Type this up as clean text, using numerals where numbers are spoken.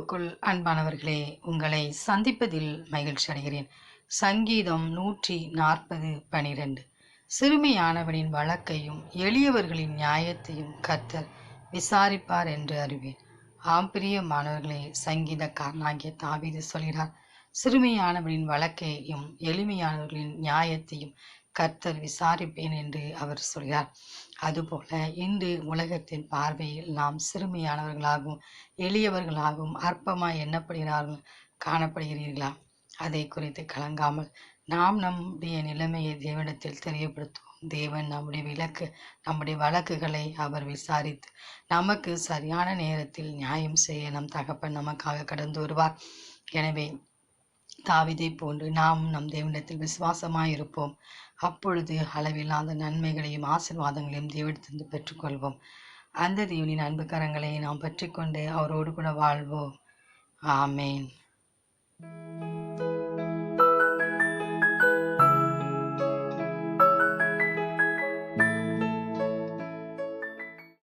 கிறிஸ்துவுக்குள் அன்பானவர்களே, உங்களை சந்திப்பதில் மகிழ்ச்சி அடைகிறேன். சங்கீதம் 140:12. சிறுமையானவனின் வழக்கையும் எளியவர்களின் நியாயத்தையும் கர்த்தர் விசாரிப்பார் என்று அறிவேன். ஆம், பிரியமானவர்களே, சங்கீதக்காரனாகிய தாவீது சொல்கிறார், சிறுமையானவனின் வழக்கையும் எளிமையானவர்களின் நியாயத்தையும் கர்த்தர் விசாரிப்பேன் என்று அவர் சொல்கிறார். அதுபோல இன்று உலகத்தின் பார்வையில் நாம் சிறுமையானவர்களாகவும் எளியவர்களாகவும் அற்பமாய் எண்ணப்படுகிறார்கள் காணப்படுகிறீர்களா? அதை குறித்து கலங்காமல் நாம் நம்முடைய நிலைமையை தேவனிடத்தில் தெரியப்படுத்துவோம். தேவன் நம்முடைய வழக்குகளை அவர் விசாரித்து நமக்கு சரியான நேரத்தில் நியாயம் செய்ய நம் தகப்பன் நமக்காக கடந்து வருவார். எனவே தாவீதை போன்று நாம் நம் தேவனிடத்தில் விசுவாசமாயிருப்போம். அப்பொழுது அளவில்லாத நன்மைகளையும் ஆசீர்வாதங்களையும் தேவனிடத்திலிருந்து பெற்றுக்கொள்வோம். அந்த தேவனின் அன்பு கரங்களை நாம் பற்றிக்கொண்டு அவரோடு கூட வாழ்வோம். ஆமேன்.